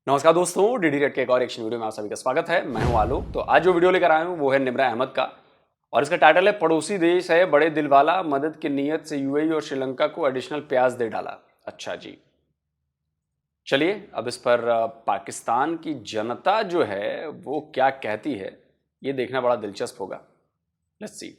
नमस्कार दोस्तों, DD red के एक और एक्शन वीडियो में आप सभी का स्वागत है। मैं हूं आलोक। तो आज जो वीडियो लेकर आया हूं वो है निम्रा अहमद का और इसका टाइटल है पड़ोसी देश है बड़े दिल वाला, मदद की नीयत से यूएई और श्रीलंका को एडिशनल प्याज दे डाला। अच्छा जी, चलिए अब इस पर पाकिस्तान की जनता जो है वो क्या कहती है ये देखना बड़ा दिलचस्प होगा। Let's see.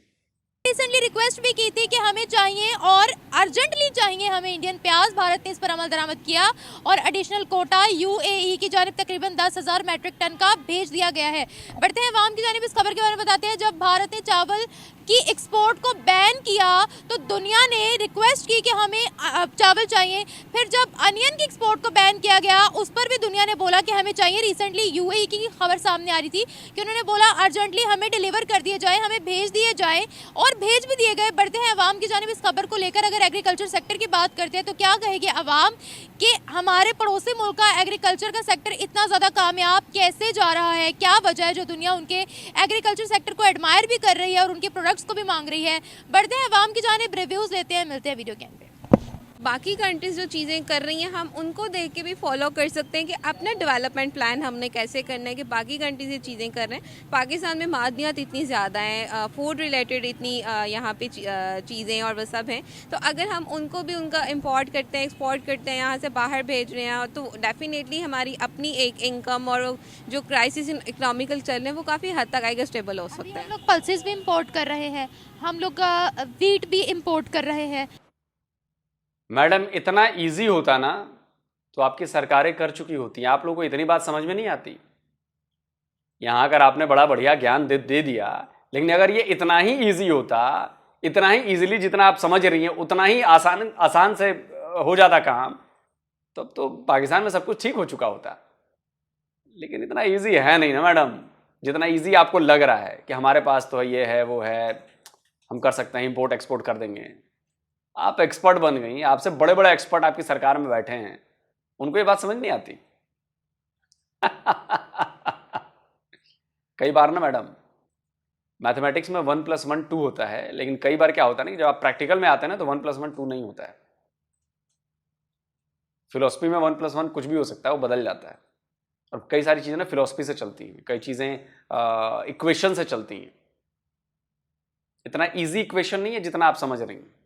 रिसेंटली रिक्वेस्ट भी की थी कि हमें चाहिए और अर्जेंटली चाहिए हमें इंडियन प्याज। भारत ने इस पर अमल दरामद किया और एडिशनल कोटा यूएई की जानिब तकरीबन 10,000 मैट्रिक टन का भेज दिया गया है। बढ़ते हैं अवाम की जानिब इस खबर के बारे में बताते हैं। जब भारत ने चावल की एक्सपोर्ट को बैन किया तो दुनिया ने रिक्वेस्ट की कि हमें चावल चाहिए। फिर जब अनियन की एक्सपोर्ट को बैन किया गया उस पर भी दुनिया ने बोला कि हमें चाहिए। रिसेंटली यूएई की खबर सामने आ रही थी कि उन्होंने बोला अर्जेंटली हमें डिलीवर कर दिए जाए, हमें भेज दिए जाए और भेज भी दिए गए। बढ़ते हैं अवाम की जानिब इस खबर को लेकर। अगर एग्रीकल्चर सेक्टर की बात करते हैं तो क्या कहेगी अवाम कि हमारे पड़ोसी मुल्क का एग्रीकल्चर का सेक्टर इतना ज़्यादा कामयाब कैसे जा रहा है, क्या वजह है जो दुनिया उनके एग्रीकल्चर सेक्टर को एडमायर भी कर रही है और उनके प्रोडक्ट्स को भी मांग रही है। बढ़ते हैं अवाम की जानिब, रिव्यूज़ लेते हैं, मिलते हैं वीडियो के अंदर। बाकी कंट्रीज़ जो चीज़ें कर रही हैं हम उनको देख के भी फॉलो कर सकते हैं कि अपना डेवलपमेंट प्लान हमने कैसे करना है कि बाकी कंट्रीज़ ये चीज़ें कर रहे हैं। पाकिस्तान में मादनियात इतनी ज़्यादा हैं, फूड रिलेटेड इतनी यहाँ पे चीज़ें और वो सब हैं। तो अगर हम उनको भी उनका इंपोर्ट करते हैं, एक्सपोर्ट करते हैं, यहाँ से बाहर भेज रहे हैं तो डेफिनेटली हमारी अपनी एक इनकम और जो क्राइसिस इकनॉमिकल चल रहे हैं वो काफ़ी हद तक आएगा स्टेबल हो सकता है। हम लोग पल्सेस भी इम्पोर्ट कर रहे हैं, हम लोग वीट भी इम्पोर्ट कर रहे हैं। मैडम इतना इजी होता ना तो आपकी सरकारें कर चुकी होती हैं। आप लोगों को इतनी बात समझ में नहीं आती। यहाँ अगर आपने बड़ा बढ़िया ज्ञान दे दिया, लेकिन अगर ये इतना ही इजी होता, इतना ही इजीली जितना आप समझ रही हैं उतना ही आसान से हो जाता काम, तब तो पाकिस्तान में सब कुछ ठीक हो चुका होता। लेकिन इतना इजी है नहीं ना मैडम, जितना इजी आपको लग रहा है कि हमारे पास तो ये है वो है, हम कर सकते हैं, इंपोर्ट एक्सपोर्ट कर देंगे। आप एक्सपर्ट बन गई, आपसे बड़े बड़े एक्सपर्ट आपकी सरकार में बैठे हैं, उनको ये बात समझ नहीं आती। कई बार ना मैडम मैथमेटिक्स में 1 + 1 2 होता है, लेकिन कई बार क्या होता है ना, जब आप प्रैक्टिकल में आते हैं ना तो 1 + 1 2 नहीं होता है। फिलोसफी में 1 + 1 कुछ भी हो सकता है, वो बदल जाता है। और कई सारी चीज़ें ना फिलोसफी से चलती हैं, कई चीज़ें इक्वेशन से चलती हैं। इतना ईजी इक्वेशन नहीं है जितना आप समझ रही हैं।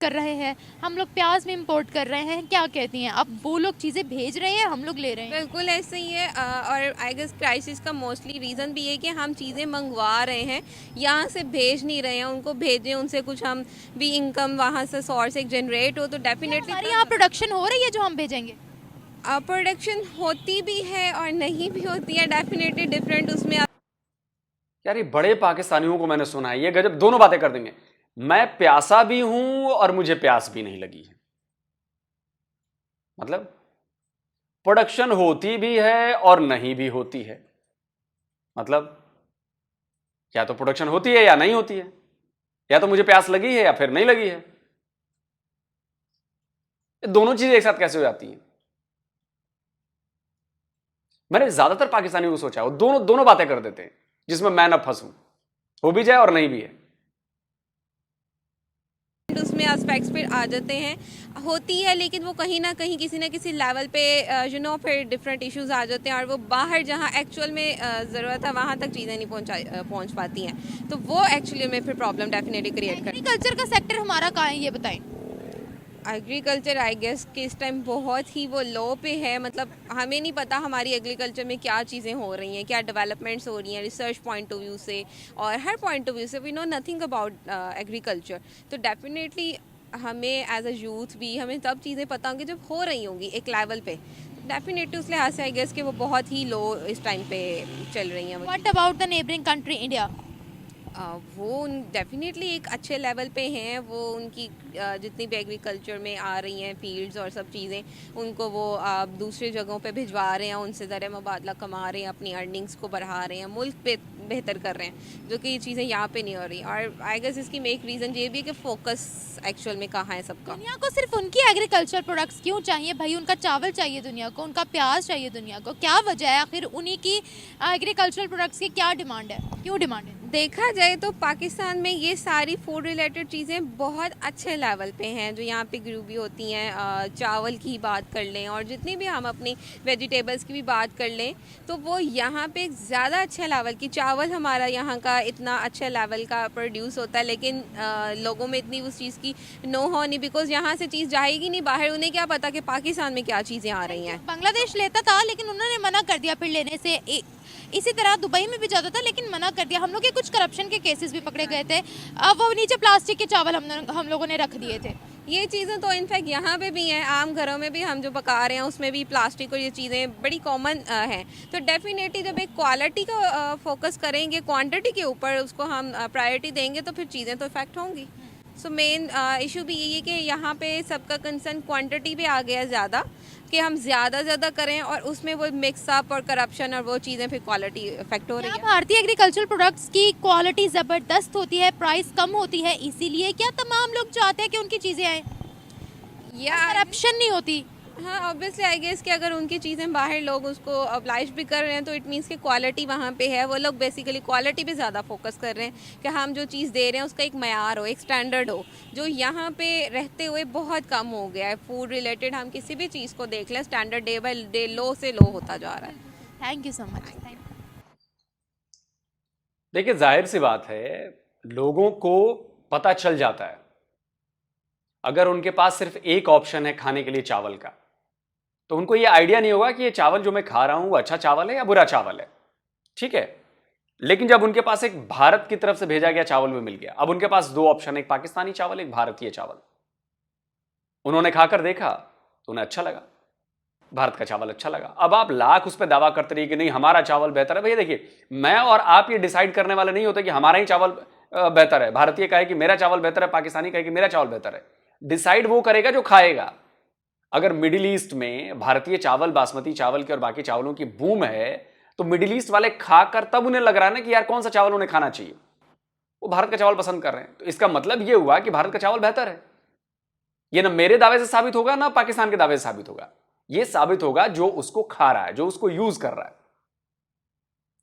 कर रहे हैं हम लोग प्याज में इंपोर्ट कर रहे हैं, क्या कहती हैं अब? वो लोग चीज़ें भेज रहे हैं, हम लोग ले रहे हैं। बिल्कुल ऐसे ही है। और आई गेस क्राइसिस का मोस्टली रीज़न भी है कि हम चीज़ें मंगवा रहे हैं, यहाँ से भेज नहीं रहे हैं। उनको भेजें, उनसे कुछ हम भी इनकम वहाँ से सोर्स एक जनरेट हो तो डेफिनेटली हमारे यहाँ प्रोडक्शन हो रही है जो हम भेजेंगे। प्रोडक्शन होती भी है और नहीं भी होती है, डेफिनेटली डिफरेंट उसमें। यार ये बड़े पाकिस्तानियों को मैंने सुना है, ये गजब दोनों बातें कर देंगे। मैं प्यासा भी हूं और मुझे प्यास भी नहीं लगी है। मतलब प्रोडक्शन होती भी है और नहीं भी होती है। मतलब या तो प्रोडक्शन होती है या नहीं होती है, या तो मुझे प्यास लगी है या फिर नहीं लगी है। ये दोनों चीजें एक साथ कैसे हो जाती हैं? मैंने ज्यादातर पाकिस्तानियों को सोचा है वो दोनों बातें कर देते हैं, जिसमें मैं ना फंसूं, हो भी जाए और नहीं भी है। उसमें एस्पेक्ट्स पे आ जाते हैं, होती है, लेकिन वो कहीं ना कहीं किसी ना किसी लेवल पे फिर डिफरेंट इश्यूज आ जाते हैं और वो बाहर जहाँ एक्चुअल में ज़रूरत है वहाँ तक चीज़ें नहीं पहुँच पाती हैं। तो वो एक्चुअली में फिर प्रॉब्लम डेफिनेटली क्रिएट करती है। एग्रीकल्चर का सेक्टर हमारा कहाँ है ये बताएं। एग्रीकल्चर आई गेस कि इस टाइम बहुत ही वो लो पे है। मतलब हमें नहीं पता हमारी एग्रीकल्चर में क्या चीज़ें हो रही हैं, क्या डेवलपमेंट्स हो रही हैं रिसर्च पॉइंट ऑफ व्यू से और हर पॉइंट ऑफ व्यू से। We know nothing about agriculture. तो डेफिनेटली हमें एज अ यूथ भी हमें तब चीज़ें पता होंगी जब हो रही होंगी एक लेवल पे। डेफिनेटली उस लिहाज से आई गेस कि वो बहुत ही लो इस टाइम पे चल रही हैं। What about the neighbouring country India? वो डेफिनेटली एक अच्छे लेवल पे हैं। वो उनकी जितनी भी एग्रीकल्चर में आ रही हैं फील्ड्स और सब चीज़ें, उनको वो दूसरे जगहों पे भिजवा रहे हैं, उनसे ज़र मुबादला कमा रहे हैं, अपनी अर्निंग्स को बढ़ा रहे हैं, मुल्क पे बेहतर कर रहे हैं, जो कि ये चीज़ें यहाँ पे नहीं हो रही। और आई गेस इसकी मेक रीज़न ये भी है कि फोकस एक्चुअल में कहाँ है सबका। दुनिया को सिर्फ उनकी एग्रीकल्चर प्रोडक्ट्स क्यों चाहिए भाई? उनका चावल चाहिए दुनिया को, उनका प्याज चाहिए दुनिया को, क्या वजह है? आखिर उन्हीं की एग्रीकल्चरल प्रोडक्ट्स की क्या डिमांड है, क्यों डिमांड है? देखा जाए तो पाकिस्तान में ये सारी फूड रिलेटेड चीज़ें बहुत अच्छे लेवल पे हैं जो यहाँ पे ग्रू भी होती हैं। चावल की बात कर लें और जितनी भी हम अपनी वेजिटेबल्स की भी बात कर लें तो वो यहाँ पे ज़्यादा अच्छे लेवल की चावल हमारा यहाँ का इतना अच्छा लेवल का प्रोड्यूस होता है, लेकिन लोगों में इतनी उस चीज़ की नो हो नहीं, बिकॉज यहाँ से चीज़ जाएगी नहीं बाहर, उन्हें क्या पता कि पाकिस्तान में क्या चीज़ें आ रही हैं। बांग्लादेश लेता था लेकिन उन्होंने मना कर दिया फिर लेने से। इसी तरह दुबई में भी जाता था लेकिन मना कर दिया। हम लोग के कुछ करप्शन के केसेस भी पकड़े गए थे। अब वो नीचे प्लास्टिक के चावल हम लोगों ने रख दिए थे। ये चीज़ें तो इनफैक्ट यहाँ पे भी हैं, आम घरों में भी हम जो पका रहे हैं उसमें भी प्लास्टिक और ये चीज़ें बड़ी कॉमन हैं। तो डेफिनेटली जब एक क्वालिटी का फोकस करेंगे, क्वांटिटी के ऊपर उसको हम प्रायोरिटी देंगे तो फिर चीज़ें तो इफेक्ट होंगी। सो मेन इशू भी यही है कि यहाँ पे सबका कंसर्न क्वांटिटी पे आ गया है ज़्यादा, कि हम ज़्यादा करें और उसमें वो मिक्सअप और करप्शन और वो चीज़ें फिर क्वालिटी इफेक्ट हो रही है। भारतीय एग्रीकल्चरल प्रोडक्ट्स की क्वालिटी ज़बरदस्त होती है, प्राइस कम होती है, इसीलिए क्या तमाम लोग चाहते हैं कि उनकी चीज़ें आए या करप्शन नहीं होती। हाँ, ऑब्वियसली आई गेस कि अगर उनकी चीज़ें बाहर लोग उसको अब्लाइज भी कर रहे हैं तो इट मीन्स कि क्वालिटी वहाँ पे है। वो लोग बेसिकली क्वालिटी पे ज़्यादा फोकस कर रहे हैं कि हम जो चीज़ दे रहे हैं उसका एक मयार हो, एक स्टैंडर्ड हो, जो यहाँ पे रहते हुए बहुत कम हो गया है। फूड रिलेटेड हम किसी भी चीज़ को देख लें, स्टैंडर्ड डे बाई डे लो से लो होता जा रहा है। Thank you so much. देखिए, जाहिर सी बात है, लोगों को पता चल जाता है अगर उनके पास सिर्फ एक ऑप्शन है खाने के लिए चावल का, तो उनको ये आइडिया नहीं होगा कि ये चावल जो मैं खा रहा हूं वो अच्छा चावल है या बुरा चावल है। ठीक है, लेकिन जब उनके पास एक भारत की तरफ से भेजा गया चावल भी मिल गया, अब उनके पास दो ऑप्शन है, एक पाकिस्तानी चावल, एक भारतीय चावल। उन्होंने खाकर देखा तो उन्हें अच्छा लगा, भारत का चावल अच्छा लगा। अब आप लाख उस पर दावा करते रहिए कि नहीं हमारा चावल बेहतर है। भैया देखिए, मैं और आप ये डिसाइड करने वाले नहीं होते कि हमारा ही चावल बेहतर है। भारतीय कहे कि मेरा चावल बेहतर है, पाकिस्तानी कहे कि मेरा चावल बेहतर है। डिसाइड वो करेगा जो खाएगा। अगर मिडिल ईस्ट में भारतीय चावल, बासमती चावल के और बाकी चावलों की बूम है, तो मिडिल ईस्ट वाले खाकर तब उन्हें लग रहा है ना कि यार कौन सा चावल उन्हें खाना चाहिए, वो भारत का चावल पसंद कर रहे हैं। तो इसका मतलब ये हुआ कि भारत का चावल बेहतर है। ये ना मेरे दावे से साबित होगा ना पाकिस्तान के दावे से साबित होगा, ये साबित होगा जो उसको खा रहा है, जो उसको यूज कर रहा है।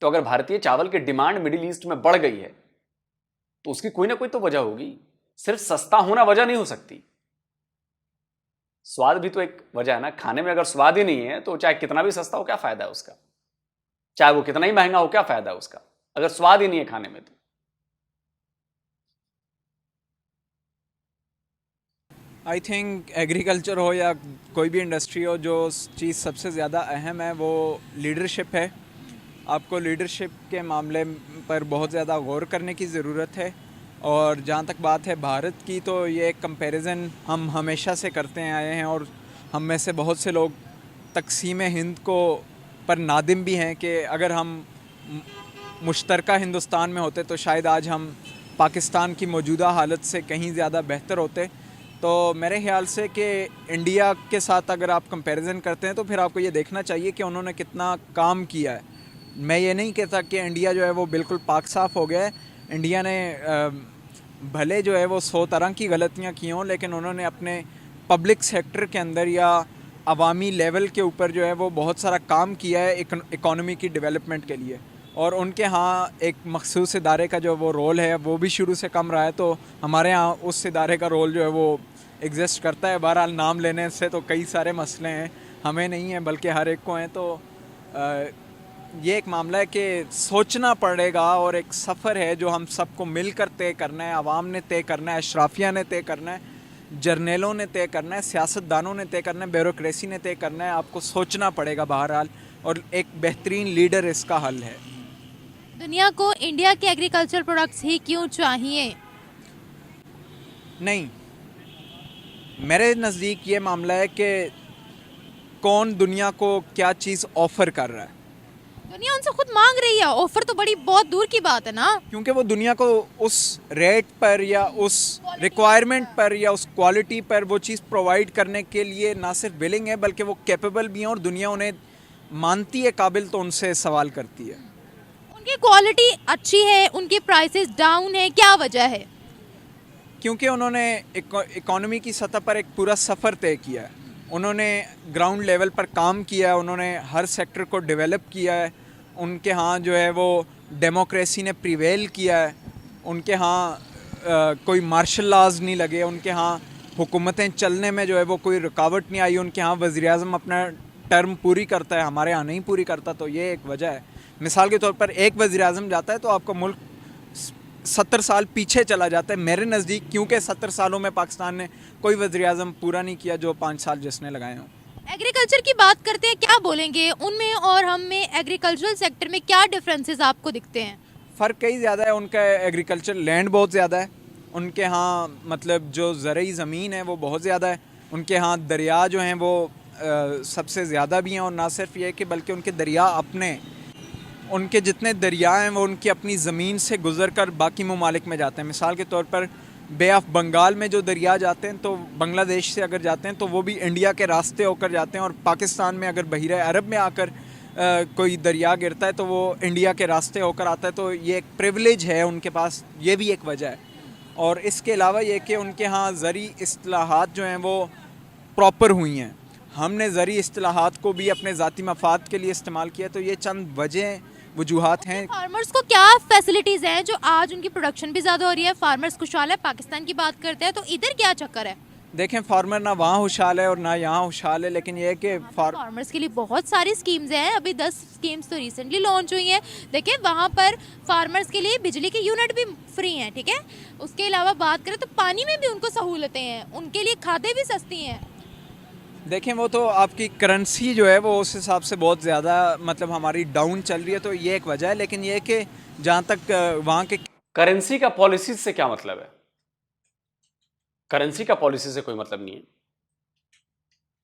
तो अगर भारतीय चावल की डिमांड मिडिल ईस्ट में बढ़ गई है तो उसकी कोई ना कोई तो वजह होगी। सिर्फ सस्ता होना वजह नहीं हो सकती, स्वाद भी तो एक वजह है ना। खाने में अगर स्वाद ही नहीं है तो चाहे कितना भी सस्ता हो क्या फायदा है उसका, चाहे वो कितना ही महंगा हो क्या फायदा है उसका, अगर स्वाद ही नहीं है खाने में तो। आई थिंक एग्रीकल्चर हो या कोई भी इंडस्ट्री हो, जो चीज़ सबसे ज़्यादा अहम है वो लीडरशिप है। आपको लीडरशिप के मामले पर बहुत ज़्यादा गौर करने की ज़रूरत है। और जहाँ तक बात है भारत की, तो ये एक कंपैरिजन हम हमेशा से करते आए हैं और हम में से बहुत से लोग तकसीम हिंद को पर नादिम भी हैं कि अगर हम मुश्तरका हिंदुस्तान में होते तो शायद आज हम पाकिस्तान की मौजूदा हालत से कहीं ज़्यादा बेहतर होते। तो मेरे ख्याल से कि इंडिया के साथ अगर आप कंपैरिजन करते हैं तो फिर आपको ये देखना चाहिए कि उन्होंने कितना काम किया है। मैं ये नहीं कहता कि इंडिया जो है वो बिल्कुल पाक साफ़ हो गया है। इंडिया ने भले जो है वो 100 तरह की गलतियाँ की हों, लेकिन उन्होंने अपने पब्लिक सेक्टर के अंदर या अवामी लेवल के ऊपर जो है वो बहुत सारा काम किया है इकॉनमी की डेवलपमेंट के लिए। और उनके यहाँ एक मखसूस इदारे का जो वो रोल है वो भी शुरू से कम रहा है, तो हमारे यहाँ उस इदारे का रोल जो है वो एग्जिस्ट करता है। बहरहाल नाम लेने से तो कई सारे मसले हैं, हमें नहीं हैं बल्कि हर एक को हैं। तो ये एक मामला है कि सोचना पड़ेगा और एक सफ़र है जो हम सबको मिलकर तय करना है। आवाम ने तय करना है, अशराफिया ने तय करना है, जर्नलों ने तय करना है, सियासतदानों ने तय करना है, ब्यूरोक्रेसी ने तय करना है। आपको सोचना पड़ेगा बहरहाल, और एक बेहतरीन लीडर इसका हल है। दुनिया को इंडिया के एग्रीकल्चर प्रोडक्ट्स ही क्यों चाहिए? नहीं, मेरे नज़दीक ये मामला है कि कौन दुनिया को क्या चीज़ ऑफ़र कर रहा है। दुनिया उनसे खुद मांग रही है, ऑफर तो बड़ी बहुत दूर की बात है ना। क्योंकि वो दुनिया को उस रेट पर या उस रिक्वायरमेंट पर या उस क्वालिटी पर वो चीज़ प्रोवाइड करने के लिए ना सिर्फ विलिंग है बल्कि वो कैपेबल भी हैं, और दुनिया उन्हें मानती है काबिल, तो उनसे सवाल करती है। उनकी क्वालिटी अच्छी है, उनकी प्राइसेस डाउन है, क्या वजह है? क्योंकि उन्होंने इकोनॉमी की सतह पर एक पूरा सफ़र तय किया है। उन्होंने ग्राउंड लेवल पर काम किया है, उन्होंने हर सेक्टर को डेवलप किया है। उनके यहाँ जो है वो डेमोक्रेसी ने प्रिवेल किया है, उनके यहाँ कोई मार्शल लॉज नहीं लगे, उनके यहाँ हुकूमतें चलने में जो है वो कोई रुकावट नहीं आई, उनके यहाँ वज़ीर-ए-आज़म अपना टर्म पूरी करता है, हमारे यहाँ नहीं पूरी करता, तो ये एक वजह है। मिसाल के तौर पर एक वज़ीर-ए-आज़म जाता है तो आपका मुल्क 70 साल पीछे चला जाता है मेरे नज़दीक, क्योंकि 70 सालों में पाकिस्तान ने कोई वज़ीर-ए-आज़म पूरा नहीं किया जो 5 साल जिसने लगाए हों। एग्रीकल्चर की बात करते हैं, क्या बोलेंगे उनमें और हम में एग्रीकल्चरल सेक्टर में क्या डिफरेंसेस आपको दिखते हैं? फ़र्क कई ज़्यादा है। उनका एग्रीकल्चर लैंड बहुत ज़्यादा है, उनके यहाँ मतलब जो ज़रई ज़मीन है वो बहुत ज़्यादा है, उनके यहाँ दरिया जो हैं वो सबसे ज़्यादा भी हैं, और ना सिर्फ ये कि बल्कि उनके दरिया अपने, उनके जितने दरिया हैं वो उनकी अपनी ज़मीन से गुज़र कर बाकी ममालिक में जाते हैं। मिसाल के तौर पर बे ऑफ बंगाल में जो दरिया जाते हैं तो बांग्लादेश से अगर जाते हैं तो वो भी इंडिया के रास्ते होकर जाते हैं, और पाकिस्तान में अगर बहीरे अरब में आकर कोई दरिया गिरता है तो वो इंडिया के रास्ते होकर आता है। तो ये एक प्रिविलेज है उनके पास, ये भी एक वजह है। और इसके अलावा ये कि उनके यहाँ ज़री इस्तिलाहात जो हैं वो प्रॉपर हुई हैं। हमने ज़री इस्तिलाहात को भी अपने ज़ाती मफाद के लिए इस्तेमाल किया, तो ये चंद वजूहात हैं। फार्मर्स को क्या फैसिलिटीज़ हैं जो आज उनकी प्रोडक्शन भी ज़्यादा हो रही है, फार्मर्स खुशहाल है? पाकिस्तान की बात करते हैं तो इधर क्या चक्कर है? देखें, फार्मर ना वहाँ खुशहाल है और ना यहाँ खुशहाल है, लेकिन ये है कि फार्मर्स के लिए बहुत सारी स्कीम्स हैं, अभी 10 स्कीम्स तो रिसेंटली लॉन्च हुई हैं। देखिए वहाँ पर फार्मर्स के लिए बिजली के यूनिट भी फ्री हैं, ठीक है। उसके अलावा बात करें तो पानी में भी उनको सहूलतें हैं, उनके लिए खादें भी सस्ती हैं। देखें, वो तो आपकी करेंसी जो है वो उस हिसाब से बहुत ज़्यादा मतलब हमारी डाउन चल रही है, तो ये एक वजह है। लेकिन ये कि जहाँ तक वहाँ के करेंसी का पॉलिसी से क्या मतलब है? करेंसी का पॉलिसी से कोई मतलब नहीं है।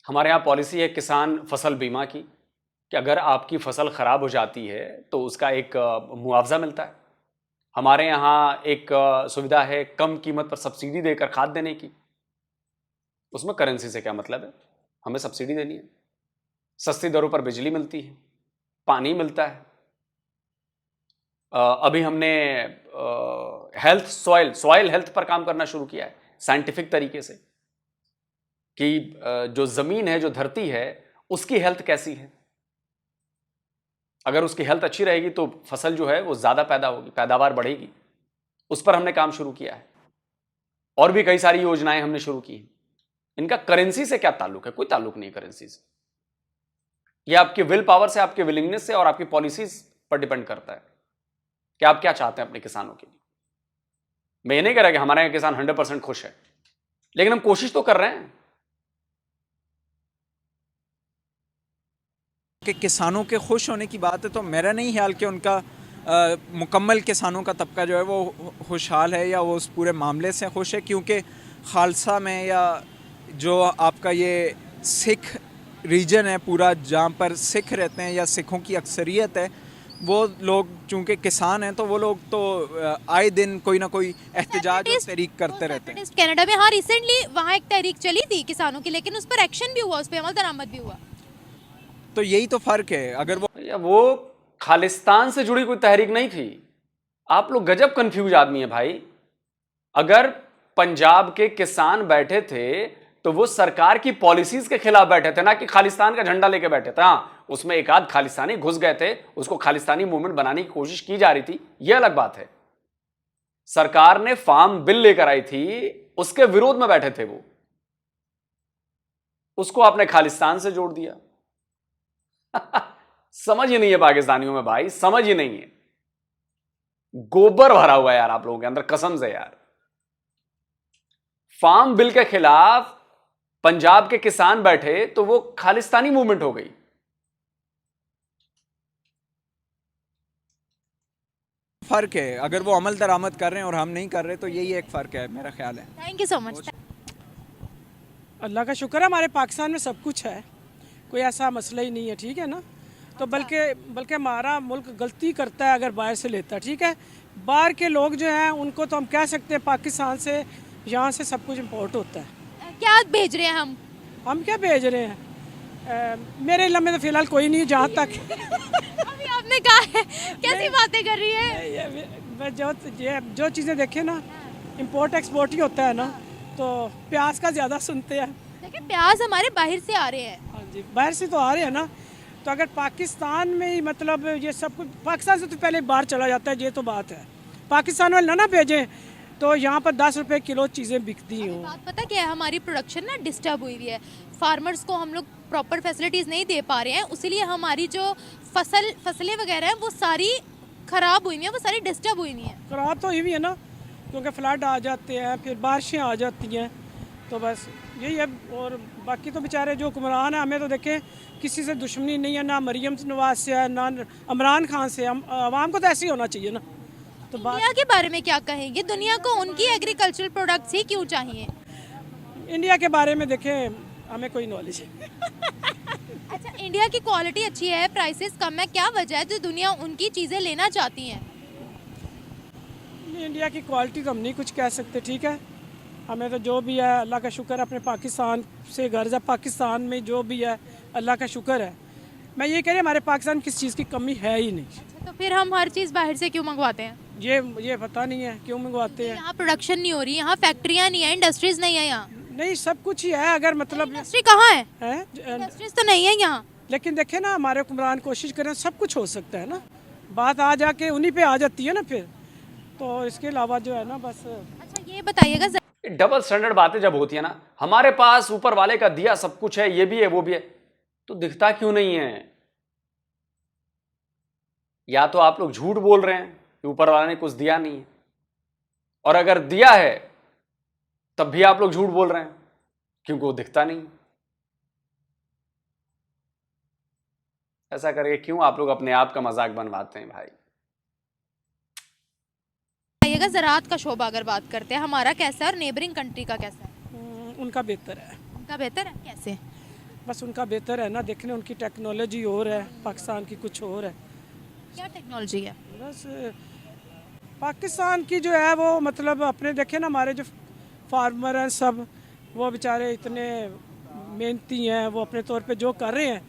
हमारे यहाँ पॉलिसी है किसान फसल बीमा की, कि अगर आपकी फसल खराब हो जाती है तो उसका एक मुआवजा मिलता है। हमारे यहाँ एक सुविधा है कम कीमत पर सब्सिडी देकर खाद देने की। उसमें करेंसी से क्या मतलब है? हमें सब्सिडी देनी है, सस्ती दरों पर बिजली मिलती है, पानी मिलता है। अभी हमने हेल्थ सॉइल हेल्थ पर काम करना शुरू किया है साइंटिफिक तरीके से, कि जो ज़मीन है, जो धरती है, उसकी हेल्थ कैसी है। अगर उसकी हेल्थ अच्छी रहेगी तो फसल जो है वो ज़्यादा पैदा होगी, पैदावार बढ़ेगी। उस पर हमने काम शुरू किया है। और भी कई सारी योजनाएं हमने शुरू की हैं। इनका करेंसी से क्या ताल्लुक है? कोई ताल्लुक नहीं करेंसी से। यह आपके विल पावर से, आपके विलिंगनेस से और आपकी पॉलिसीज पर डिपेंड करता है कि आप क्या चाहते हैं अपने किसानों के लिए। मैं ये नहीं कह रहा कि हमारे यहाँ किसान 100% खुश है, लेकिन हम कोशिश तो कर रहे हैं कि किसानों के खुश होने की बात है, तो मेरा नहीं ख्याल कि उनका मुकम्मल किसानों का तबका जो है वो खुशहाल है या वो उस पूरे मामले से खुश है, क्योंकि खालसा में या जो आपका ये सिख रीजन है पूरा, जहाँ पर सिख रहते हैं या सिखों की अक्सरियत है, वो लोग चूँकि किसान हैं तो वो लोग तो आए दिन कोई ना कोई एहतजाज और तहरीक करते रहते हैं। कनाडा में हाँ रिसेंटली वहाँ एक तहरीक चली थी किसानों की, लेकिन उस पर एक्शन भी हुआ, उस पर अमल दरामद भी हुआ। तो यही तो फ़र्क है। अगर वो खालिस्तान से जुड़ी कोई तहरीक नहीं थी। आप लोग गजब कंफ्यूज आदमी है भाई। अगर पंजाब के किसान बैठे थे तो वो सरकार की पॉलिसीज के खिलाफ बैठे थे, ना कि खालिस्तान का झंडा लेके बैठे थे। हाँ, उसमें एक आध खालिस्तानी घुस गए थे, उसको खालिस्तानी मूवमेंट बनाने की कोशिश की जा रही थी, यह अलग बात है। सरकार ने फार्म बिल लेकर आई थी, उसके विरोध में बैठे थे वो, उसको आपने खालिस्तान से जोड़ दिया। समझ ही नहीं है पाकिस्तानियों में भाई, समझ ही नहीं है। गोबर भरा हुआ है यार आप लोगों के अंदर, कसम से यार। फार्म बिल के खिलाफ पंजाब के किसान बैठे तो वो खालिस्तानी मूवमेंट हो गई। फर्क है, अगर वो अमल दरामद कर रहे हैं और हम नहीं कर रहे तो यही एक फ़र्क है, मेरा ख्याल है। Thank you so much. Allah का शुक्र है हमारे पाकिस्तान में सब कुछ है, कोई ऐसा मसला ही नहीं है, ठीक है ना। तो बल्कि हमारा मुल्क गलती करता है अगर बाहर से लेता है, ठीक है। बाहर के लोग जो हैं उनको तो हम कह सकते हैं पाकिस्तान से, यहाँ से सब कुछ इम्पोर्ट होता है। क्या भेज रहे हैं हम क्या भेज रहे हैं? मेरे इलाके में तो फ़िलहाल कोई नहीं है जहाँ तक। अभी आपने कहा है, कैसी बातें कर रही है? जो चीज़ें देखें ना, इम्पोर्ट एक्सपोर्ट ही होता है ना, तो प्याज का ज़्यादा सुनते हैं। देखिए प्याज हमारे बाहर से आ रहे हैं। हाँ जी, बाहर से तो आ रहे हैं ना, तो अगर पाकिस्तान में ही मतलब ये सब कुछ पाकिस्तान से तो पहले बाहर चला जाता है, ये तो बात है। पाकिस्तान वाले ना भेजें तो यहाँ पर 10 रुपए किलो चीज़ें बिकती हों। बात पता क्या है, हमारी प्रोडक्शन ना डिस्टर्ब हुई हुई है, फार्मर्स को हम लोग प्रॉपर फैसिलिटीज़ नहीं दे पा रहे हैं, उसीलिए हमारी जो फसलें वगैरह हैं वो सारी ख़राब हुई हुई हैं, वो सारी डिस्टर्ब हुई हुई हैं। खराब तो ये भी है ना, क्योंकि फ्लड आ जाते हैं, फिर बारिशें आ जाती हैं, तो बस यही है। और बाकी तो बेचारे जो हुक्मरान हैं, हमें तो देखें किसी से दुश्मनी नहीं है, ना मरीम नवाज से है, ना इमरान खान से। हम आवाम को तो ऐसे ही होना चाहिए ना। तो इंडिया के बारे में क्या कहेंगे, दुनिया को उनकी एग्रीकल्चरल प्रोडक्ट्स ही क्यों चाहिए? इंडिया के बारे में देखें, हमें कोई नॉलेज है। अच्छा, इंडिया की क्वालिटी अच्छी है, प्राइसेस कम है, क्या वजह है जो दुनिया उनकी चीज़ें लेना चाहती है? इंडिया की क्वालिटी तो हम नहीं कुछ कह सकते, ठीक है। हमें तो जो भी है अल्लाह का शुक्र है, अपने पाकिस्तान से गर्ज है, पाकिस्तान में जो भी है अल्लाह का शुक्र है। मैं ये कह रही हमारे पाकिस्तान में किसी चीज़ की कमी है ही नहीं। तो फिर हम हर चीज़ बाहर से क्यों मंगवाते हैं? ये पता नहीं है क्यों मंगवाते हैं। यहाँ प्रोडक्शन नहीं हो रही, यहाँ फैक्ट्रियाँ नहीं है, इंडस्ट्रीज नहीं है यहाँ। नहीं, सब कुछ ही है, अगर मतलब इंडस्ट्री कहाँ है? है। इंडस्ट्रीज तो नहीं है यहाँ। लेकिन देखे ना, हमारे हुक्मरान कोशिश करें, सब कुछ हो सकता है ना, बात आ जाके उन्हीं पे आ जाती है ना फिर। तो इसके अलावा जो है ना बस। अच्छा, ये बताइएगा डबल स्टैंडर्ड बातें जब होती है ना, हमारे पास ऊपर वाले का दिया सब कुछ है, ये भी है वो भी है, तो दिखता क्यों नहीं है? या तो आप लोग झूठ बोल रहे हैं कि ऊपर वाले ने कुछ दिया नहीं है, और अगर दिया है तब भी आप लोग झूठ बोल रहे हैं क्योंकि वो दिखता नहीं। ऐसा करके क्यों आप लोग अपने आप का मजाक बनवाते हैं भाई? बताइएगा ज़राअत का शोबा अगर बात करते हैं, हमारा कैसा है और नेबरिंग कंट्री का कैसा है? उनका बेहतर है। उनका बेहतर है कैसे? बस उनका बेहतर है ना, देखने उनकी टेक्नोलॉजी और है, पाकिस्तान की कुछ और है। क्या टेक्नोलॉजी है? बस पाकिस्तान की जो है वो मतलब अपने देखे ना, हमारे जो फार्मर हैं सब, वो बेचारे इतने मेहनती हैं, वो अपने तौर पे जो कर रहे हैं।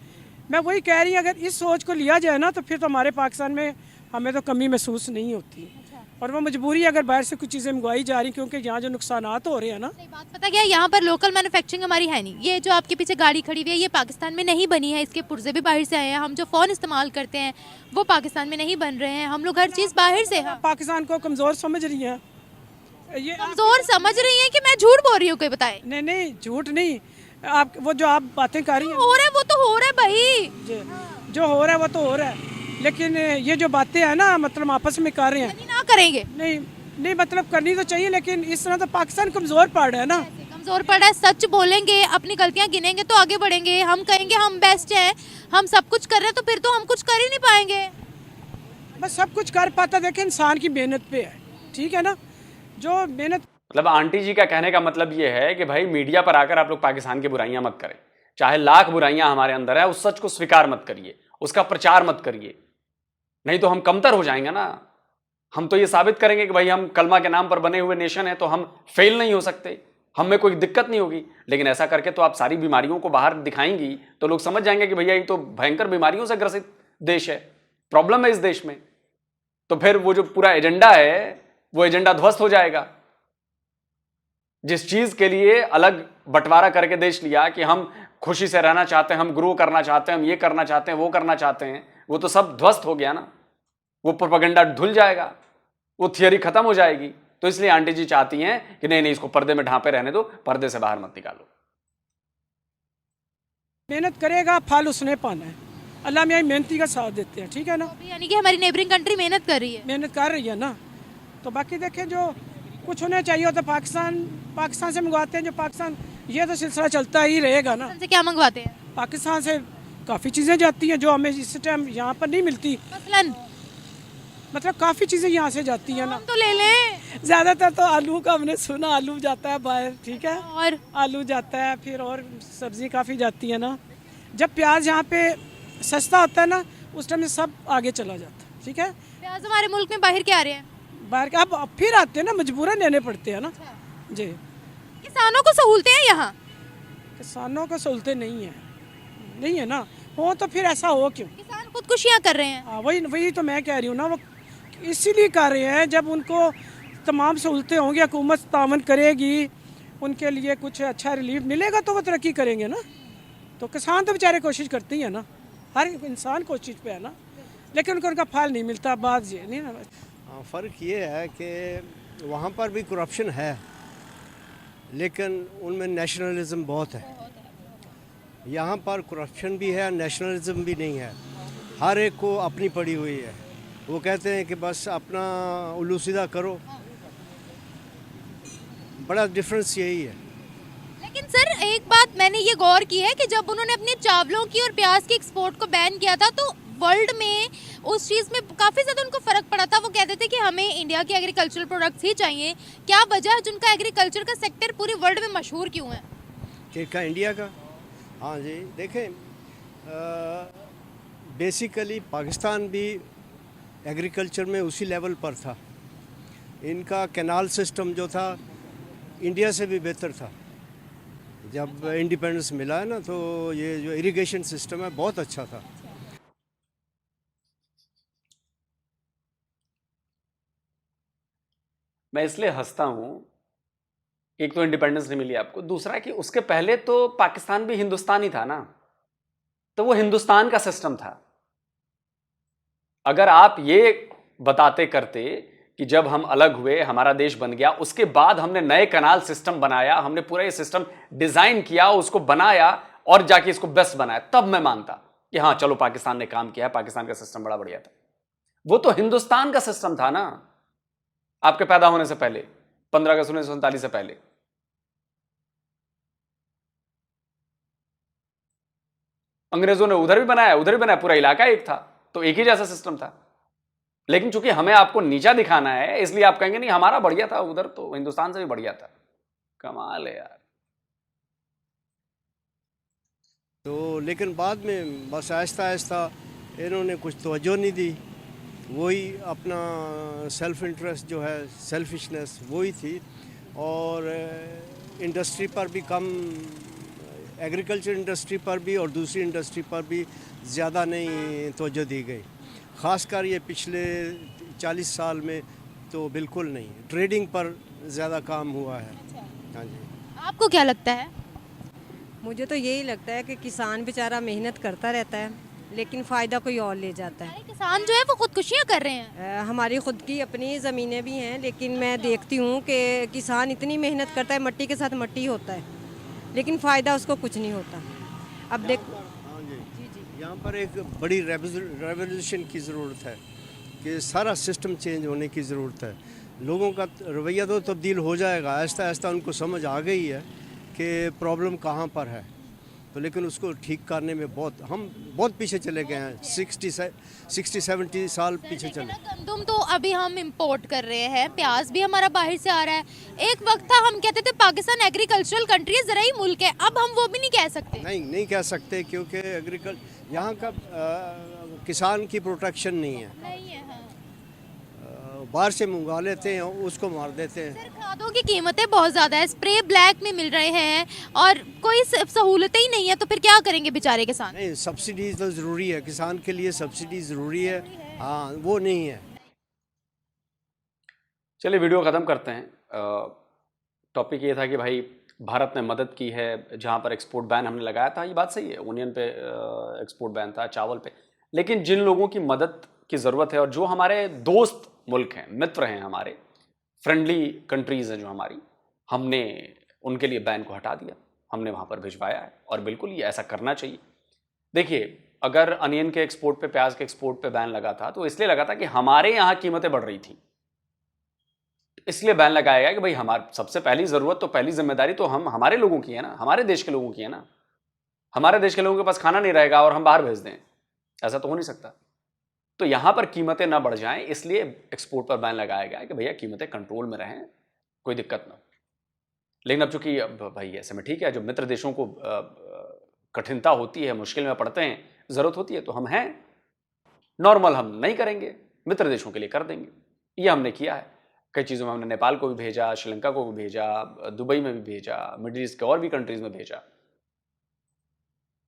मैं वही कह रही हूँ, अगर इस सोच को लिया जाए ना तो फिर तो हमारे पाकिस्तान में हमें तो कमी महसूस नहीं होती। और वो मजबूरी है अगर बाहर से कुछ चीज़ें मंगवाई जा रही, क्योंकि यहाँ जो नुकसानात हो रहे हैं ना। नहीं, बात पता क्या है, यहाँ पर लोकल मैन्युफैक्चरिंग हमारी है नहीं। ये जो आपके पीछे गाड़ी खड़ी हुई है, ये पाकिस्तान में नहीं बनी है, इसके पुर्जे भी बाहर से आए हैं। हम जो फ़ोन इस्तेमाल करते हैं वो पाकिस्तान में नहीं बन रहे हैं, हम लोग हर चीज़ बाहर से। हाँ, पाकिस्तान को कमज़ोर समझ रही हैं ये। कमज़ोर समझ रही हैं कि मैं झूठ बोल रही हूँ? कोई बताए। नहीं, झूठ नहीं, आप वो जो आप बातें कर रही हैं हो रहा है वो तो हो रहा है भाई, जो हो रहा है वो तो हो रहा है, लेकिन ये जो बातें हैं ना मतलब आपस में कर रहे हैं, ना करेंगे। नहीं मतलब करनी तो चाहिए, लेकिन इस तरह तो पाकिस्तान कमज़ोर पड़ रहा है ना। कमज़ोर पड़ा है, सच बोलेंगे, अपनी गलतियां गिनेंगे तो आगे बढ़ेंगे। हम कहेंगे हम बेस्ट हैं, हम सब कुछ कर रहे हैं, तो फिर तो हम कुछ कर ही नहीं पाएंगे। बस सब कुछ कर पाता देखे इंसान की मेहनत पे है, ठीक है ना, जो मेहनत। मतलब आंटी जी का कहने का मतलब ये है कि भाई मीडिया पर आकर आप लोग पाकिस्तान की बुराइयां मत करें, चाहे लाख बुराइयां हमारे अंदर है, उस सच को स्वीकार मत करिए, उसका प्रचार मत करिए, नहीं तो हम कमतर हो जाएंगे ना। हम तो ये साबित करेंगे कि भाई हम कलमा के नाम पर बने हुए नेशन है, तो हम फेल नहीं हो सकते, हम में कोई दिक्कत नहीं होगी। लेकिन ऐसा करके तो आप सारी बीमारियों को बाहर दिखाएंगी तो लोग समझ जाएंगे कि भैया ये तो भयंकर बीमारियों से ग्रसित देश है, प्रॉब्लम है इस देश में। तो फिर वो जो पूरा एजेंडा है वो एजेंडा ध्वस्त हो जाएगा। जिस चीज के लिए अलग बंटवारा करके देश लिया कि हम खुशी से रहना चाहते हैं, हम ग्रो करना चाहते हैं, हम ये करना चाहते हैं, वो करना चाहते हैं, वो तो सब ध्वस्त हो गया ना। वो प्रोपेगेंडा धुल जाएगा, वो थियरी खत्म हो जाएगी। तो इसलिए आंटी जी चाहती हैं कि नहीं इसको पर्दे में ढांपे रहने दो, पर्दे से बाहर मत निकालो। मेहनत करेगा फल उसने पाना है, अल्लाह में मेहनती का साथ देते हैं, ठीक है ना। यानी कि हमारी नेबरिंग कंट्री मेहनत कर रही है। मेहनत कर रही है ना, तो बाकी देखें जो कुछ होना चाहिए होता पाकिस्तान से मंगवाते हैं, जो पाकिस्तान, ये तो सिलसिला चलता ही रहेगा ना। से क्या मंगवाते हैं? पाकिस्तान से काफ़ी चीज़ें जाती हैं जो हमें इस टाइम यहाँ पर नहीं मिलती। मसलन मतलब काफ़ी चीज़ें यहाँ से जाती हैं ना। तो ले लें। ज़्यादातर तो आलू का हमने सुना, आलू जाता है बाहर, ठीक है, और आलू जाता है, फिर और सब्ज़ी काफ़ी जाती है ना। जब प्याज यहाँ पे सस्ता होता है ना, उस टाइम में सब आगे चला जाता है, ठीक है। प्याज हमारे मुल्क में बाहर के आ रहे हैं, बाहर के अब फिर आते हैं ना, मजबूरन लेने पड़ते हैं ना जी। किसानों को सहूलतें हैं यहाँ। किसानों को सहूलतें नहीं है ना, हो तो फिर ऐसा हो क्यों? किसान खुदकुशियाँ कर रहे हैं। हाँ, वही तो मैं कह रही हूँ ना, वो इसीलिए कर रहे हैं। जब उनको तमाम सहूलतें होंगी, हुकूमत तामन करेगी, उनके लिए कुछ अच्छा रिलीफ मिलेगा तो वो तरक्की करेंगे ना। तो किसान तो बेचारे कोशिश करते ही हैं ना। हर इंसान को उस चीज़ पे है ना, लेकिन उनको उनका फल नहीं मिलता। बात ये नहीं ना। फ़र्क ये है कि वहाँ पर भी करप्शन है, लेकिन उनमें नेशनलिज्म बहुत है। यहाँ पर करप्शन भी है, नेशनलिज्म भी नहीं है। हर एक को अपनी पड़ी हुई है। वो कहते हैं कि बस अपना उल्लू सीधा करो। बड़ा डिफरेंस यही है। लेकिन सर एक बात मैंने ये गौर की है कि जब उन्होंने अपने चावलों की और प्याज की एक्सपोर्ट को बैन किया था तो वर्ल्ड में उस चीज़ में काफ़ी ज़्यादा उनको फ़र्क पड़ा था। वो कहते थे कि हमें इंडिया के एग्रीकल्चरल प्रोडक्ट्स ही चाहिए। क्या वजह है जिनका एग्रीकल्चर का सेक्टर पूरे वर्ल्ड में मशहूर क्यों है? क्या इंडिया का? हाँ जी, देखें, बेसिकली पाकिस्तान भी एग्रीकल्चर में उसी लेवल पर था। इनका कैनाल सिस्टम जो था इंडिया से भी बेहतर था। जब इंडिपेंडेंस मिला है ना, तो ये जो इरिगेशन सिस्टम है बहुत अच्छा था। मैं इसलिए हंसता हूं, एक तो इंडिपेंडेंस नहीं मिली आपको, दूसरा कि उसके पहले तो पाकिस्तान भी हिंदुस्तान ही था ना, तो वो हिंदुस्तान का सिस्टम था। अगर आप ये बताते करते कि जब हम अलग हुए हमारा देश बन गया, उसके बाद हमने नए कनाल सिस्टम बनाया, हमने पूरा ये सिस्टम डिजाइन किया, उसको बनाया और जाके इसको बेस्ट बनाया, तब मैं मानता कि हाँ चलो पाकिस्तान ने काम किया है, पाकिस्तान का सिस्टम बड़ा बढ़िया था। वो तो हिंदुस्तान का सिस्टम था ना, आपके पैदा होने से पहले, 15 अगस्त 1947 से पहले। अंग्रेजों ने उधर भी बनाया, उधर भी बनाया, पूरा इलाका एक था, तो एक ही जैसा सिस्टम था। लेकिन चूंकि हमें आपको नीचा दिखाना है, इसलिए आप कहेंगे नहीं हमारा बढ़िया था, उधर तो हिंदुस्तान से भी बढ़िया था। कमाल है यार। तो लेकिन बाद में बस आहिस्ता आहिस्ता इन्होंने कुछ तवज्जो नहीं दी। वही अपना सेल्फ इंटरेस्ट जो है, सेल्फिशनेस वही थी। और इंडस्ट्री पर भी कम, एग्रीकल्चर इंडस्ट्री पर भी और दूसरी इंडस्ट्री पर भी ज़्यादा नहीं तवज्जो दी गई। ख़ासकर ये पिछले 40 साल में तो बिल्कुल नहीं। ट्रेडिंग पर ज़्यादा काम हुआ है। हाँ जी। आपको क्या लगता है? मुझे तो यही लगता है कि किसान बेचारा मेहनत करता रहता है, लेकिन फ़ायदा कोई और ले जाता है। अरे किसान जो है वो खुदकुशियां कर रहे हैं। हमारी खुद की अपनी ज़मीनें भी हैं, लेकिन मैं देखती हूँ कि किसान इतनी मेहनत करता है, मट्टी के साथ मट्टी होता है, लेकिन फ़ायदा उसको कुछ नहीं होता। अब देख, हाँ जी, यहाँ पर एक बड़ी रेवोल्यूशन की ज़रूरत है कि सारा सिस्टम चेंज होने की ज़रूरत है। लोगों का रवैया तो तब्दील हो जाएगा, आहिस्ता आहिस्ता उनको समझ आ गई है कि प्रॉब्लम कहाँ पर है। तो लेकिन उसको ठीक करने में हम बहुत पीछे चले गए हैं। 60-70 साल पीछे चले। गंदम तो अभी हम इंपोर्ट कर रहे हैं, प्याज भी हमारा बाहर से आ रहा है। एक वक्त था हम कहते थे पाकिस्तान एग्रीकल्चरल कंट्री है, ज़राई मुल्क है, अब हम वो भी नहीं कह सकते। नहीं कह सकते, क्योंकि यहाँ का किसान की प्रोटेक्शन नहीं है। नहीं है, हाँ। बाहर से मंगवा लेते हैं, उसको मार देते हैं। सर खादों की कीमतें बहुत ज़्यादा है, स्प्रे ब्लैक में मिल रहे हैं और कोई सहूलतें ही नहीं है, तो फिर क्या करेंगे बेचारे किसान? नहीं, सब्सिडीज तो ज़रूरी है, किसान के लिए सब्सिडी ज़रूरी है। हाँ, वो नहीं है। चलिए वीडियो ख़त्म करते हैं। टॉपिक ये था कि भाई भारत ने मदद की है, जहाँ पर एक्सपोर्ट बैन हमने लगाया था, ये बात सही है, ओनियन पे एक्सपोर्ट बैन था, चावल पे। लेकिन जिन लोगों की मदद की ज़रूरत है और जो हमारे दोस्त मुल्क हैं, मित्र हैं, हमारे फ्रेंडली कंट्रीज़ हैं जो हमारी, हमने उनके लिए बैन को हटा दिया, हमने वहाँ पर भिजवाया है। और बिल्कुल ये ऐसा करना चाहिए। देखिए, अगर अनियन के एक्सपोर्ट पे, प्याज के एक्सपोर्ट पे बैन लगा था तो इसलिए लगा था कि हमारे यहाँ कीमतें बढ़ रही थी, इसलिए बैन लगाया गया कि भाई हमारी सबसे पहली ज़रूरत तो, पहली जिम्मेदारी तो हमारे लोगों की है ना, हमारे देश के लोगों की है ना। हमारे देश के लोगों के पास खाना नहीं रहेगा और हम बाहर भेज दें, ऐसा तो हो नहीं सकता। तो यहां पर कीमतें ना बढ़ जाएं, इसलिए एक्सपोर्ट पर बैन लगाया गया है कि भैया कीमतें कंट्रोल में रहें, कोई दिक्कत ना। लेकिन अब चूंकि भाई ऐसे में ठीक है, जो मित्र देशों को कठिनता होती है, मुश्किल में पड़ते हैं, ज़रूरत होती है, तो हम हैं नॉर्मल, हम नहीं करेंगे, मित्र देशों के लिए कर देंगे। ये हमने किया है। कई चीज़ों में हमने नेपाल को भी भेजा, श्रीलंका को भी भेजा, दुबई में भी भेजा, मिडिल ईस्ट के और भी कंट्रीज़ में भेजा।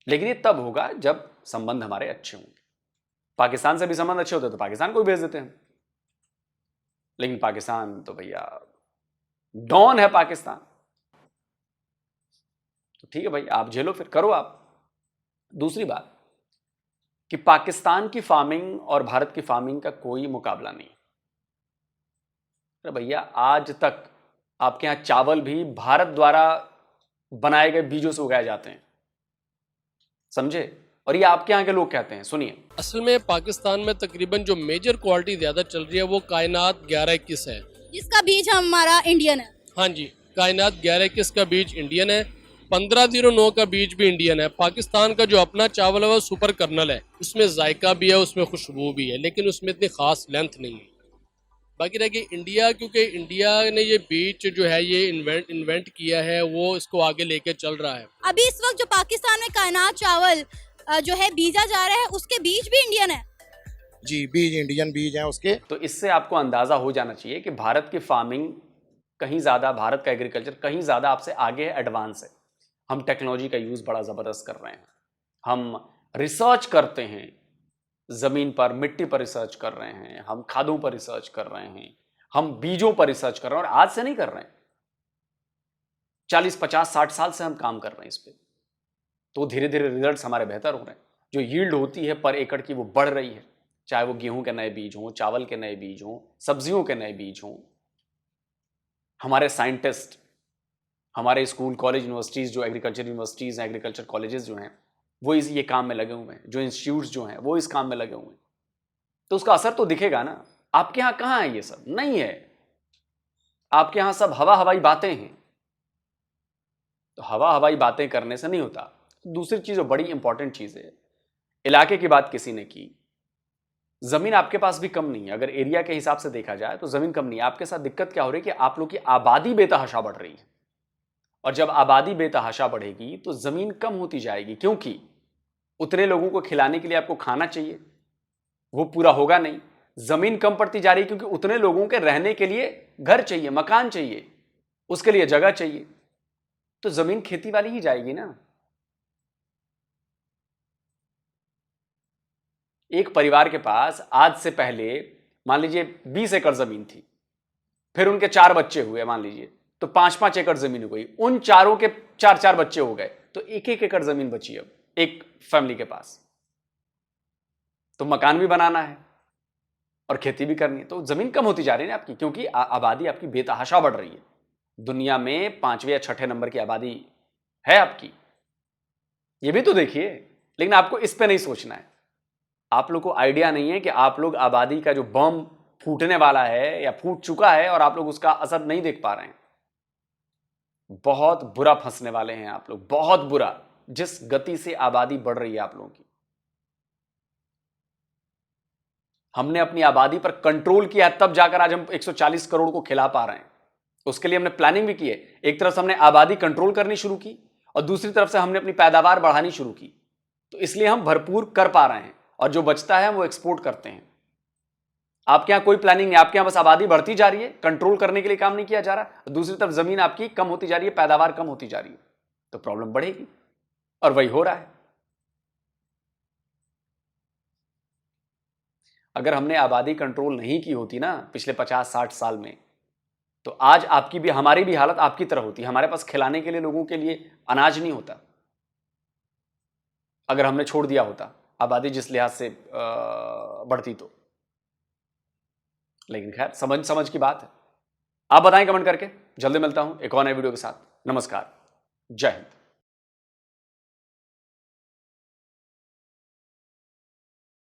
लेकिन ये तब होगा जब संबंध हमारे अच्छे होंगे। पाकिस्तान से भी संबंध अच्छे होते तो पाकिस्तान को भी भेज देते हैं, लेकिन पाकिस्तान तो भैया डॉन है पाकिस्तान। तो ठीक है भाई, आप झेलो, फिर करो आप। दूसरी बात, कि पाकिस्तान की फार्मिंग और भारत की फार्मिंग का कोई मुकाबला नहीं। अरे भैया, आज तक आपके यहां चावल भी भारत द्वारा बनाए गए बीजों से उगाए जाते हैं, समझे? और ये आपके यहाँ के लोग कहते हैं। सुनिए, असल में पाकिस्तान में तकरीबन जो मेजर क्वालिटी ज़्यादा चल रही है वो कायनात 1121 है, जिसका बीज हमारा इंडियन है। हाँ जी, कायनात 1121 का बीज इंडियन है, 1509 का बीज भी इंडियन है। पाकिस्तान का जो अपना चावल है वो सुपर कर्नल है, उसमें जायका भी है, उसमें खुशबू भी है, लेकिन उसमें इतनी खास लेंथ नहीं है। बाकी रह गई इंडिया, क्योंकि इंडिया ने ये बीज जो है ये इन्वेंट किया है, वो इसको आगे लेके चल रहा है। अभी इस वक्त जो पाकिस्तान में कायनात चावल जो है बीजा जा रहा है, उसके बीज भी इंडियन है। जी, बीज इंडियन बीज हैं उसके। तो इससे आपको अंदाजा हो जाना चाहिए कि भारत की फार्मिंग कहीं ज़्यादा, भारत का एग्रीकल्चर कहीं ज़्यादा आपसे आगे है, एडवांस है। हम टेक्नोलॉजी का यूज़ बड़ा ज़बरदस्त कर रहे हैं, हम रिसर्च करते हैं, ज़मीन पर, मिट्टी पर रिसर्च कर रहे हैं, हम खादों पर रिसर्च कर रहे हैं, हम बीजों पर रिसर्च कर रहे हैं, और आज से नहीं कर रहे हैं, 40, 50, 60 साल से हम काम कर रहे हैं इस पर। तो धीरे धीरे रिजल्ट्स हमारे बेहतर हो रहे हैं। जो यील्ड होती है पर एकड़ की वो बढ़ रही है, चाहे वो गेहूं के नए बीज हों, चावल के नए बीज हों, सब्जियों के नए बीज हों। हमारे साइंटिस्ट, हमारे स्कूल, कॉलेज, यूनिवर्सिटीज़, जो एग्रीकल्चर यूनिवर्सिटीज़ हैं, एग्रीकल्चर कॉलेजेस जो हैं, वो ये काम में लगे हुए हैं। जो इंस्टीट्यूट्स जो हैं वो इस काम में लगे हुए हैं। तो उसका असर तो दिखेगा ना। आपके यहाँ कहाँ है ये सब? नहीं है। आपके यहाँ सब हवा हवाई बातें हैं। तो हवा हवाई बातें करने से नहीं होता। दूसरी चीज़, जो बड़ी इंपॉर्टेंट चीज़ है, इलाके की बात किसी ने की, ज़मीन आपके पास भी कम नहीं है। अगर एरिया के हिसाब से देखा जाए तो ज़मीन कम नहीं है। आपके साथ दिक्कत क्या हो रही है कि आप लोग की आबादी बेतहाशा बढ़ रही है, और जब आबादी बेतहाशा बढ़ेगी तो ज़मीन कम होती जाएगी, क्योंकि उतने लोगों को खिलाने के लिए आपको खाना चाहिए, वो पूरा होगा नहीं। ज़मीन कम पड़ती जा रही है क्योंकि उतने लोगों के रहने के लिए घर चाहिए, मकान चाहिए, उसके लिए जगह चाहिए। तो ज़मीन खेती वाली ही जाएगी ना। एक परिवार के पास आज से पहले मान लीजिए 20 एकड़ ज़मीन थी, फिर उनके 4 बच्चे हुए मान लीजिए, तो 5-5 एकड़ ज़मीन हो गई। उन चारों के 4-4 बच्चे हो गए, तो 1-1 एकड़ ज़मीन बची अब एक फैमिली के पास। तो मकान भी बनाना है और खेती भी करनी है, तो ज़मीन कम होती जा रही है ना आपकी, क्योंकि आबादी आपकी बेतहाशा बढ़ रही है। दुनिया में 5वें या 6ठे नंबर की आबादी है आपकी, ये भी तो देखिए। लेकिन आपको इस पे नहीं सोचना है। आप लोग को आइडिया नहीं है कि आप लोग आबादी का जो बम फूटने वाला है या फूट चुका है, और आप लोग उसका असर नहीं देख पा रहे हैं। बहुत बुरा फंसने वाले हैं आप लोग, बहुत बुरा, जिस गति से आबादी बढ़ रही है आप लोगों की। हमने अपनी आबादी पर कंट्रोल किया है, तब जाकर आज हम 140 करोड़ को खिला पा रहे हैं। उसके लिए हमने प्लानिंग भी की है। एक तरफ से हमने आबादी कंट्रोल करनी शुरू की, और दूसरी तरफ से हमने अपनी पैदावार बढ़ानी शुरू की। तो इसलिए हम भरपूर कर पा रहे हैं, और जो बचता है वो एक्सपोर्ट करते हैं। आपके यहां कोई प्लानिंग नहीं, आपके यहां बस आबादी बढ़ती जा रही है, कंट्रोल करने के लिए काम नहीं किया जा रहा। दूसरी तरफ जमीन आपकी कम होती जा रही है, पैदावार कम होती जा रही है, तो प्रॉब्लम बढ़ेगी, और वही हो रहा है। अगर हमने आबादी कंट्रोल नहीं की होती ना पिछले 50-60 साल में, तो आज आपकी भी, हमारी भी हालत आपकी तरह होती। हमारे पास खिलाने के लिए, लोगों के लिए अनाज नहीं होता, अगर हमने छोड़ दिया होता आबादी जिस लिहाज से बढ़ती तो। लेकिन खैर, समझ की बात है। आप बताएं कमेंट करके। जल्दी मिलता हूं एक और नए वीडियो के साथ। नमस्कार, जय हिंद।